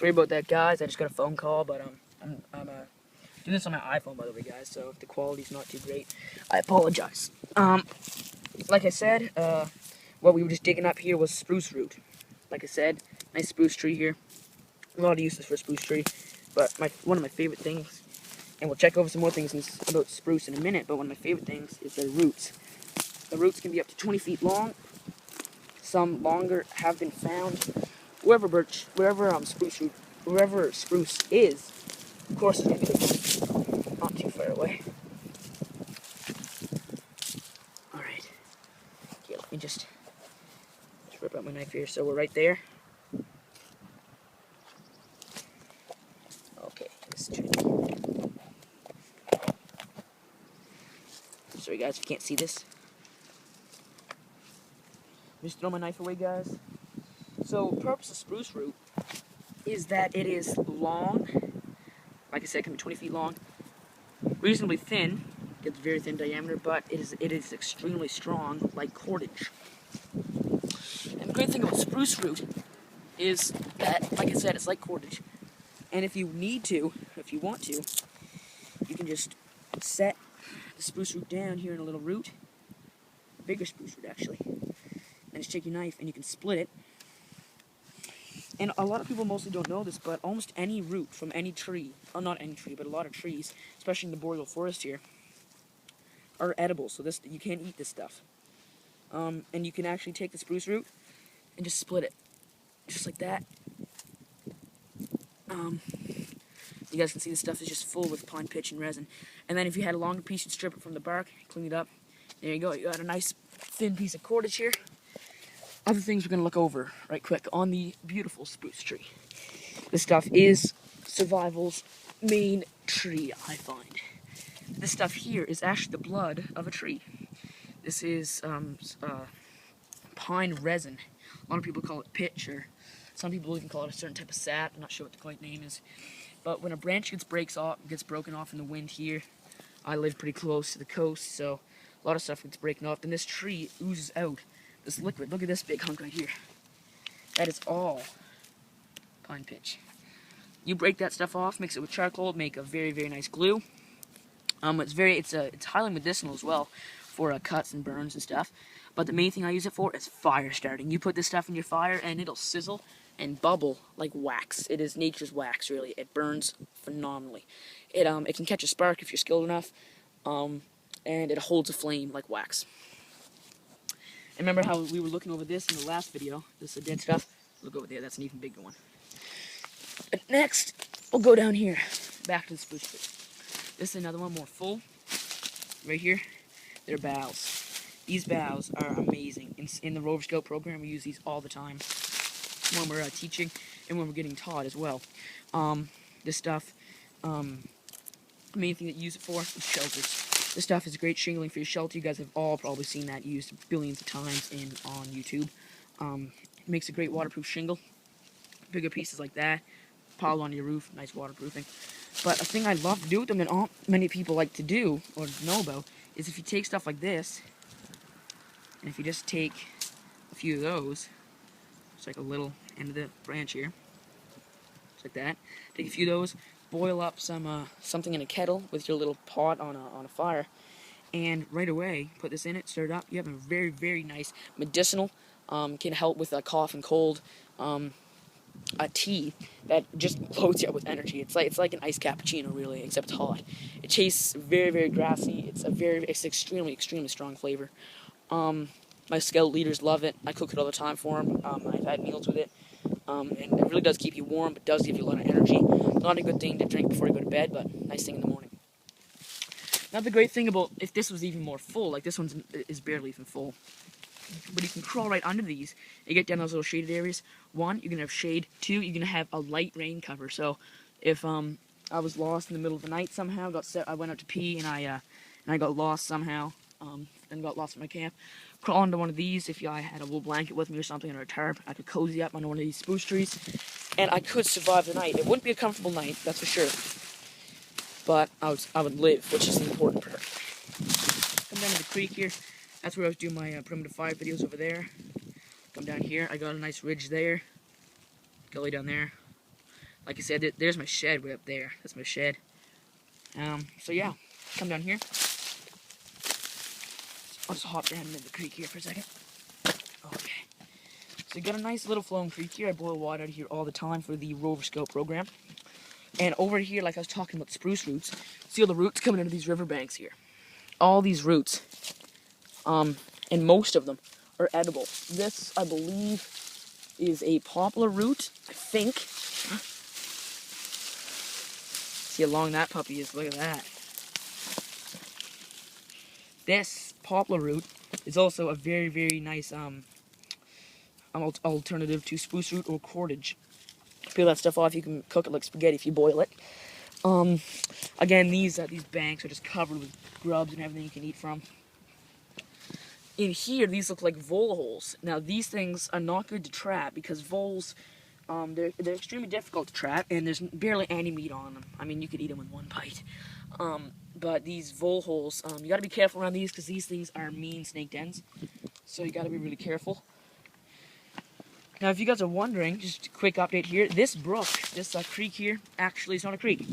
Sorry about that, guys. I just got a phone call, but I'm doing this on my iPhone, by the way, guys. So if the quality's not too great, I apologize. Like I said, what we were just digging up here was spruce root. Like I said, nice spruce tree here. A lot of uses for a spruce tree, but one of my favorite things, and we'll check over some more things about spruce in a minute. But one of my favorite things is their roots. The roots can be up to 20 feet long. Some longer have been found. Wherever spruce is, of course, it's going to be not too far away. All right. Okay, let me just rip out my knife here. So we're right there. Okay, this tree. Sorry, guys, if you can't see this. Just throw my knife away, guys. So, purpose of spruce root is that it is long. Like I said, it can be 20 feet long. Reasonably thin. It's very thin diameter, but it is extremely strong, like cordage. And the great thing about spruce root is that, like I said, it's like cordage. And if you need to, if you want to, you can just set the spruce root down here in a little root. A bigger spruce root, actually. And just take your knife and you can split it. And a lot of people mostly don't know this, but almost any root from any tree, not any tree, but a lot of trees, especially in the boreal forest here, are edible. So you can't eat this stuff. And you can actually take the spruce root and just split it, just like that. You guys can see the stuff is just full with pine pitch and resin. And then if you had a longer piece, you'd strip it from the bark, clean it up. There you go. You got a nice thin piece of cordage here. Other things we're going to look over right quick on the beautiful spruce tree. This stuff is survival's main tree, I find. This stuff here is actually the blood of a tree. This is pine resin. A lot of people call it pitch, or some people even call it a certain type of sap. I'm not sure what the correct name is. But when a branch gets broken off in the wind here, I live pretty close to the coast, so a lot of stuff gets breaking off. Then this tree oozes out this liquid. Look at this big hunk right here. That is all pine pitch. You break that stuff off, mix it with charcoal, make a very, very nice glue. It's highly medicinal as well for cuts and burns and stuff. But the main thing I use it for is fire starting. You put this stuff in your fire and it'll sizzle and bubble like wax. It is nature's wax, really. It burns phenomenally. It can catch a spark if you're skilled enough, and it holds a flame like wax. And remember how we were looking over this in the last video? This is the dead stuff. Look over there. That's an even bigger one. But next, we'll go down here, back to the spruce tree. This is another one more full. Right here, they're boughs. These boughs are amazing. In the Rover Scout program, we use these all the time when we're teaching and when we're getting taught as well. This stuff, the main thing that you use it for is shelters. This stuff is great shingling for your shelter. You guys have all probably seen that used billions of times on YouTube. It makes a great waterproof shingle. Bigger pieces like that, pile on your roof, nice waterproofing. But a thing I love to do with them that not many people like to do or know about is if you take stuff like this, and if you just take a few of those, it's like a little end of the branch here, just like that. Take a few of those, boil up something in a kettle with your little pot on a fire, and right away put this in it, stir it up. You have a very, very nice medicinal, can help with a cough and cold, a tea that just loads you up with energy. It's like an iced cappuccino, really, except hot. It tastes very, very grassy. It's extremely, extremely strong flavor. My scout leaders love it. I cook it all the time for them. I've had meals with it. And it really does keep you warm, but does give you a lot of energy. Not a good thing to drink before you go to bed, but nice thing in the morning. Now the great thing about, if this was even more full, like this one is barely even full, but you can crawl right under these and get down those little shaded areas. One, you're going to have shade. Two, you're going to have a light rain cover. So if I was lost in the middle of the night somehow, I went out to pee and I got lost somehow, then got lost in my camp, crawl into one of these. If I had a wool blanket with me or something, or a tarp, I could cozy up under one of these spruce trees, and I could survive the night. It wouldn't be a comfortable night, that's for sure, but I would live, which is the important part. Come down to the creek here. That's where I was doing my primitive fire videos over there. Come down here. I got a nice ridge there. Gully down there. like I said, there's my shed way up there. That's my shed. So yeah, come down here. I'll just hop down into the creek here for a second. Okay. So you got a nice little flowing creek here. I boil water out of here all the time for the Rover Scout program. And over here, like I was talking about spruce roots, see all the roots coming into these riverbanks here. All these roots, and most of them are edible. This, I believe, is a poplar root, I think. See how long that puppy is, look at that. This poplar root is also a very, very nice alternative to spruce root or cordage. Peel that stuff off, you can cook it like spaghetti if you boil it. Again, these banks are just covered with grubs and everything you can eat from. In here, these look like vole holes. Now, these things are not good to trap because voles, they're extremely difficult to trap, and there's barely any meat on them. I mean, you could eat them with one bite. But these vole holes, you got to be careful around these because these things are mean snake dens. So you got to be really careful. Now, if you guys are wondering, just a quick update here. This brook, this creek here, actually is not a creek.